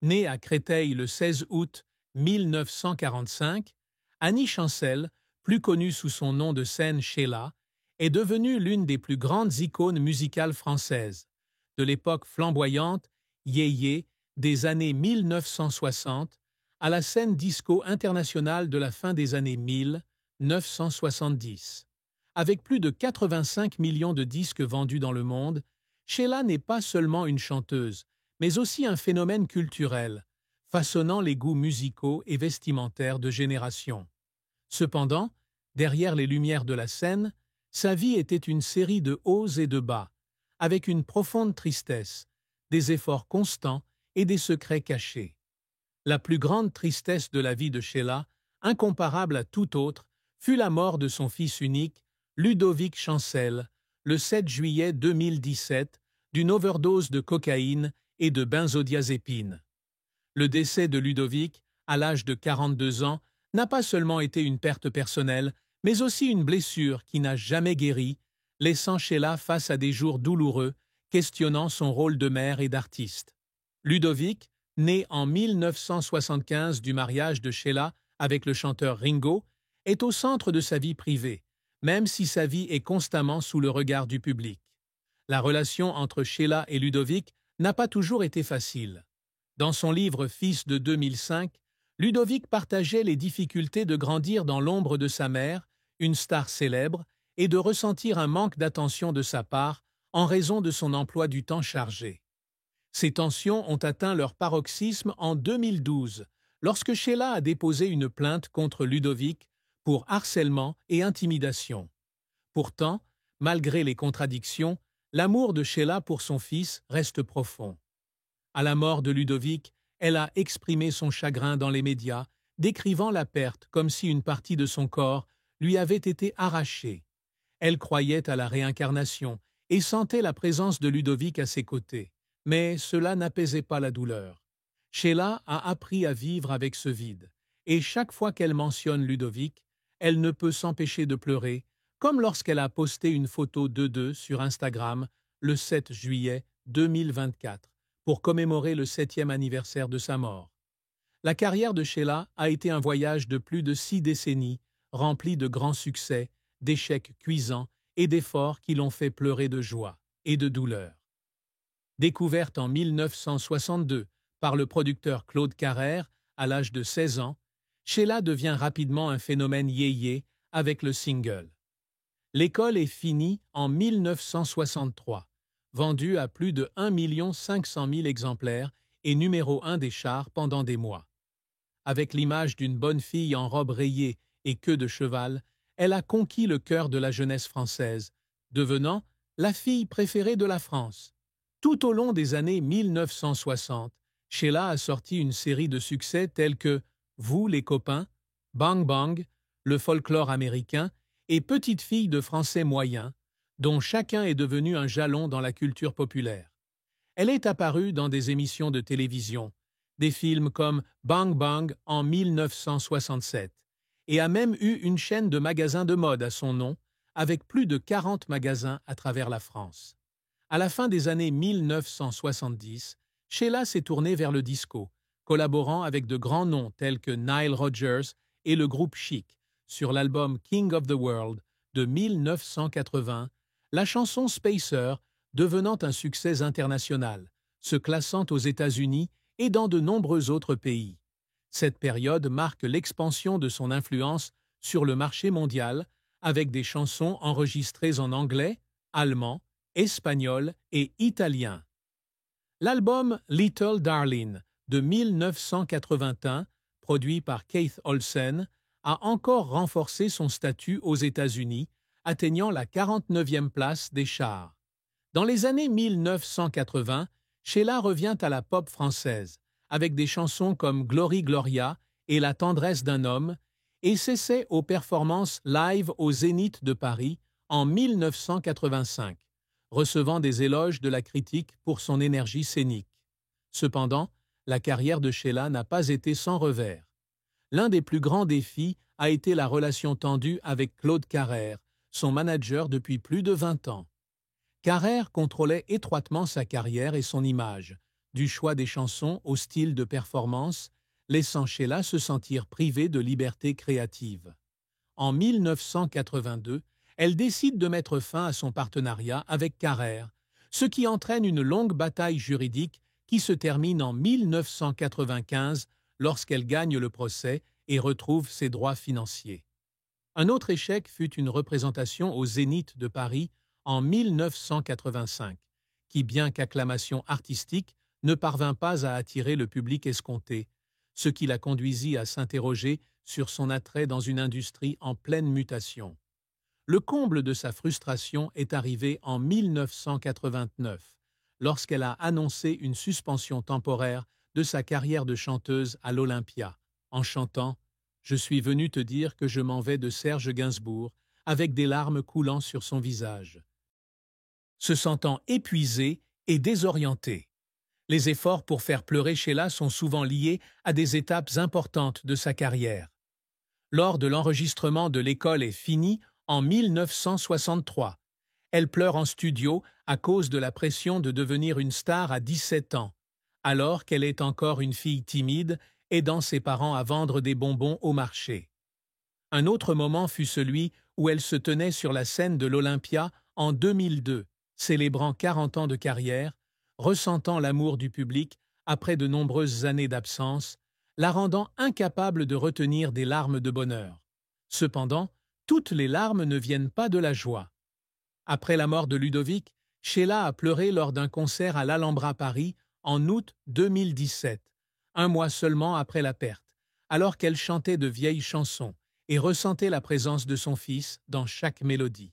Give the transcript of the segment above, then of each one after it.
Née à Créteil le 16 août 1945, Annie Chancel, plus connue sous son nom de scène Sheila, est devenue l'une des plus grandes icônes musicales françaises, de l'époque flamboyante, yéyé, des années 1960, à la scène disco internationale de la fin des années 1970. Avec plus de 85 millions de disques vendus dans le monde, Sheila n'est pas seulement une chanteuse, mais aussi un phénomène culturel, façonnant les goûts musicaux et vestimentaires de générations. Cependant, derrière les lumières de la scène, sa vie était une série de hauts et de bas, avec une profonde tristesse, des efforts constants et des secrets cachés. La plus grande tristesse de la vie de Sheila, incomparable à tout autre, fut la mort de son fils unique, Ludovic Chancel, le 7 juillet 2017, d'une overdose de cocaïne et de benzodiazépine. Le décès de Ludovic, à l'âge de 42 ans, n'a pas seulement été une perte personnelle, mais aussi une blessure qui n'a jamais guéri, laissant Sheila face à des jours douloureux, questionnant son rôle de mère et d'artiste. Ludovic, né en 1975 du mariage de Sheila avec le chanteur Ringo, est au centre de sa vie privée, même si sa vie est constamment sous le regard du public. La relation entre Sheila et Ludovic n'a pas toujours été facile. Dans son livre Fils de 2005, Ludovic partageait les difficultés de grandir dans l'ombre de sa mère, une star célèbre, et de ressentir un manque d'attention de sa part en raison de son emploi du temps chargé. Ces tensions ont atteint leur paroxysme en 2012, lorsque Sheila a déposé une plainte contre Ludovic pour harcèlement et intimidation. Pourtant, malgré les contradictions, l'amour de Sheila pour son fils reste profond. À la mort de Ludovic, elle a exprimé son chagrin dans les médias, décrivant la perte comme si une partie de son corps lui avait été arrachée. Elle croyait à la réincarnation et sentait la présence de Ludovic à ses côtés. Mais cela n'apaisait pas la douleur. Sheila a appris à vivre avec ce vide, et chaque fois qu'elle mentionne Ludovic, elle ne peut s'empêcher de pleurer, comme lorsqu'elle a posté une photo d'eux sur Instagram le 7 juillet 2024 pour commémorer le 7e anniversaire de sa mort. La carrière de Sheila a été un voyage de plus de 6 décennies, rempli de grands succès, d'échecs cuisants et d'efforts qui l'ont fait pleurer de joie et de douleur. Découverte en 1962 par le producteur Claude Carrère à l'âge de 16 ans, Sheila devient rapidement un phénomène yéyé avec le single. L'école est finie en 1963, vendue à plus de 1 500 000 exemplaires et numéro 1 des charts pendant des mois. Avec l'image d'une bonne fille en robe rayée et queue de cheval, elle a conquis le cœur de la jeunesse française, devenant la fille préférée de la France. Tout au long des années 1960, Sheila a sorti une série de succès tels que Vous les copains, Bang Bang, Le folklore américain et Petite fille de français moyen, dont chacun est devenu un jalon dans la culture populaire. Elle est apparue dans des émissions de télévision, des films comme Bang Bang en 1967, et a même eu une chaîne de magasins de mode à son nom, avec plus de 40 magasins à travers la France. À la fin des années 1970, Sheila s'est tournée vers le disco, collaborant avec de grands noms tels que Nile Rodgers et le groupe Chic sur l'album King of the World de 1980, la chanson Spacer devenant un succès international, se classant aux États-Unis et dans de nombreux autres pays. Cette période marque l'expansion de son influence sur le marché mondial avec des chansons enregistrées en anglais, allemand, espagnol et italien. L'album Little Darling de 1981, produit par Keith Olsen, a encore renforcé son statut aux États-Unis, atteignant la 49e place des charts. Dans les années 1980, Sheila revient à la pop française, avec des chansons comme Glory Gloria et La tendresse d'un homme, et s'essaie aux performances live au Zénith de Paris en 1985. Recevant des éloges de la critique pour son énergie scénique. Cependant, la carrière de Sheila n'a pas été sans revers. L'un des plus grands défis a été la relation tendue avec Claude Carrère, son manager depuis plus de 20 ans. Carrère contrôlait étroitement sa carrière et son image, du choix des chansons au style de performance, laissant Sheila se sentir privée de liberté créative. En 1982, elle décide de mettre fin à son partenariat avec Carrère, ce qui entraîne une longue bataille juridique qui se termine en 1995 lorsqu'elle gagne le procès et retrouve ses droits financiers. Un autre échec fut une représentation au Zénith de Paris en 1985, qui, bien qu'acclamation artistique, ne parvint pas à attirer le public escompté, ce qui la conduisit à s'interroger sur son attrait dans une industrie en pleine mutation. Le comble de sa frustration est arrivé en 1989, lorsqu'elle a annoncé une suspension temporaire de sa carrière de chanteuse à l'Olympia, en chantant « Je suis venu te dire que je m'en vais de Serge Gainsbourg » avec des larmes coulant sur son visage. Se sentant épuisée et désorientée. Les efforts pour faire pleurer Sheila sont souvent liés à des étapes importantes de sa carrière. Lors de l'enregistrement de L'école est finie en 1963, elle pleure en studio à cause de la pression de devenir une star à 17 ans, alors qu'elle est encore une fille timide aidant ses parents à vendre des bonbons au marché. Un autre moment fut celui où elle se tenait sur la scène de l'Olympia en 2002, célébrant 40 ans de carrière, ressentant l'amour du public après de nombreuses années d'absence, la rendant incapable de retenir des larmes de bonheur. Cependant, toutes les larmes ne viennent pas de la joie. Après la mort de Ludovic, Sheila a pleuré lors d'un concert à l'Alhambra Paris en août 2017, un mois seulement après la perte, alors qu'elle chantait de vieilles chansons et ressentait la présence de son fils dans chaque mélodie.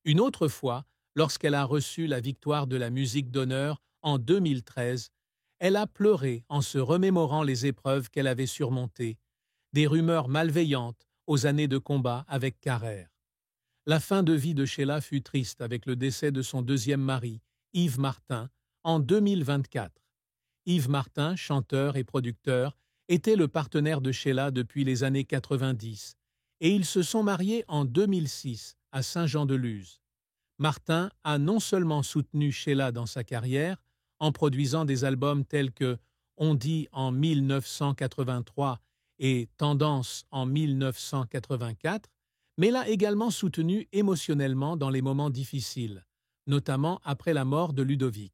Une autre fois, lorsqu'elle a reçu la victoire de la musique d'honneur en 2013, elle a pleuré en se remémorant les épreuves qu'elle avait surmontées, des rumeurs malveillantes aux années de combat avec Carrère. La fin de vie de Sheila fut triste avec le décès de son deuxième mari, Yves Martin, en 2024. Yves Martin, chanteur et producteur, était le partenaire de Sheila depuis les années 90 et ils se sont mariés en 2006 à Saint-Jean-de-Luz. Martin a non seulement soutenu Sheila dans sa carrière, en produisant des albums tels que On dit en 1983 et Tendance en 1984, mais l'a également soutenu émotionnellement dans les moments difficiles, notamment après la mort de Ludovic.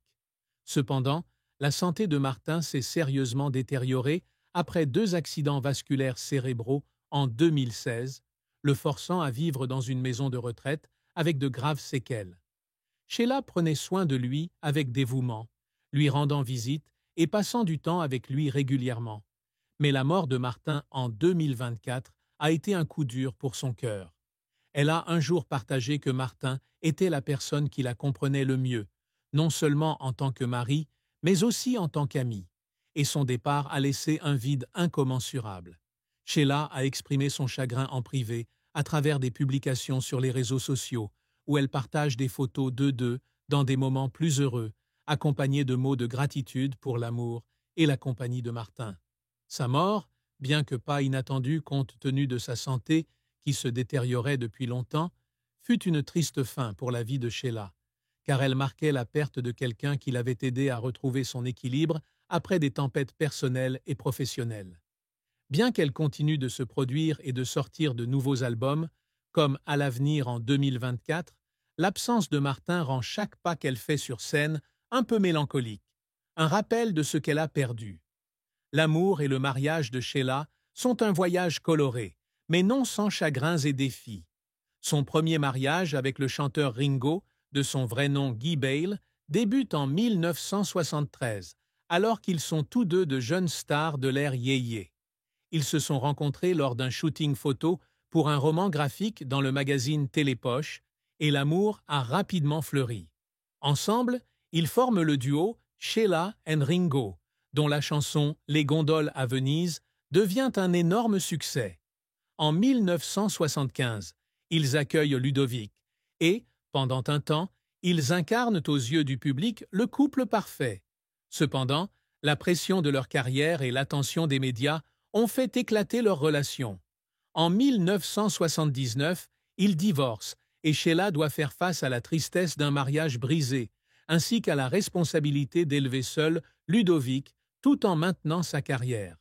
Cependant, la santé de Martin s'est sérieusement détériorée après 2 accidents vasculaires cérébraux en 2016, le forçant à vivre dans une maison de retraite avec de graves séquelles. Sheila prenait soin de lui avec dévouement, lui rendant visite et passant du temps avec lui régulièrement. Mais la mort de Martin en 2024 a été un coup dur pour son cœur. Elle a un jour partagé que Martin était la personne qui la comprenait le mieux, non seulement en tant que mari, mais aussi en tant qu'ami, et son départ a laissé un vide incommensurable. Sheila a exprimé son chagrin en privé à travers des publications sur les réseaux sociaux, où elle partage des photos d'eux deux dans des moments plus heureux, accompagnés de mots de gratitude pour l'amour et la compagnie de Martin. Sa mort, bien que pas inattendue compte tenu de sa santé qui se détériorait depuis longtemps, fut une triste fin pour la vie de Sheila, car elle marquait la perte de quelqu'un qui l'avait aidé à retrouver son équilibre après des tempêtes personnelles et professionnelles. Bien qu'elle continue de se produire et de sortir de nouveaux albums, comme À l'avenir en 2024, l'absence de Martin rend chaque pas qu'elle fait sur scène un peu mélancolique, un rappel de ce qu'elle a perdu. L'amour et le mariage de Sheila sont un voyage coloré, mais non sans chagrins et défis. Son premier mariage avec le chanteur Ringo, de son vrai nom Guy Bale, débute en 1973, alors qu'ils sont tous deux de jeunes stars de l'ère yéyé. Ils se sont rencontrés lors d'un shooting photo pour un roman graphique dans le magazine Télépoche, et l'amour a rapidement fleuri. Ensemble, ils forment le duo Sheila and Ringo, dont la chanson Les gondoles à Venise devient un énorme succès. En 1975, ils accueillent Ludovic et, pendant un temps, ils incarnent aux yeux du public le couple parfait. Cependant, la pression de leur carrière et l'attention des médias ont fait éclater leur relation. En 1979, ils divorcent et Sheila doit faire face à la tristesse d'un mariage brisé, ainsi qu'à la responsabilité d'élever seul Ludovic tout en maintenant sa carrière.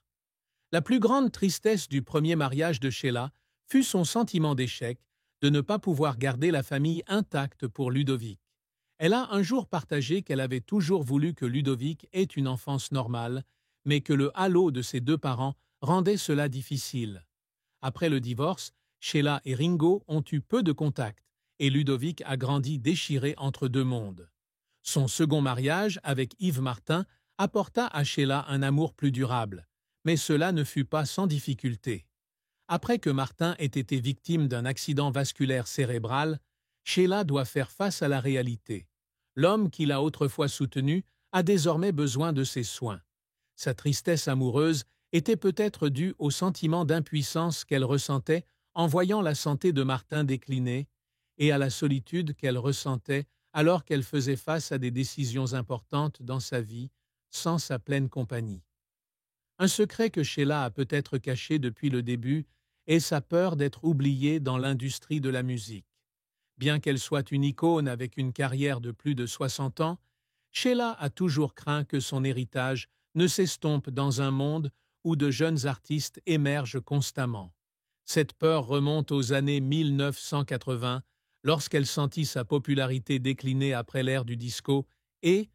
La plus grande tristesse du premier mariage de Sheila fut son sentiment d'échec, de ne pas pouvoir garder la famille intacte pour Ludovic. Elle a un jour partagé qu'elle avait toujours voulu que Ludovic ait une enfance normale, mais que le halo de ses deux parents rendait cela difficile. Après le divorce, Sheila et Ringo ont eu peu de contact, et Ludovic a grandi déchiré entre deux mondes. Son second mariage, avec Yves Martin, apporta à Sheila un amour plus durable, mais cela ne fut pas sans difficulté. Après que Martin ait été victime d'un accident vasculaire cérébral, Sheila doit faire face à la réalité. L'homme qu'il a autrefois soutenu a désormais besoin de ses soins. Sa tristesse amoureuse était peut-être due au sentiment d'impuissance qu'elle ressentait en voyant la santé de Martin décliner et à la solitude qu'elle ressentait alors qu'elle faisait face à des décisions importantes dans sa vie sans sa pleine compagnie. Un secret que Sheila a peut-être caché depuis le début est sa peur d'être oubliée dans l'industrie de la musique. Bien qu'elle soit une icône avec une carrière de plus de 60 ans, Sheila a toujours craint que son héritage ne s'estompe dans un monde où de jeunes artistes émergent constamment. Cette peur remonte aux années 1980, lorsqu'elle sentit sa popularité décliner après l'ère du disco et,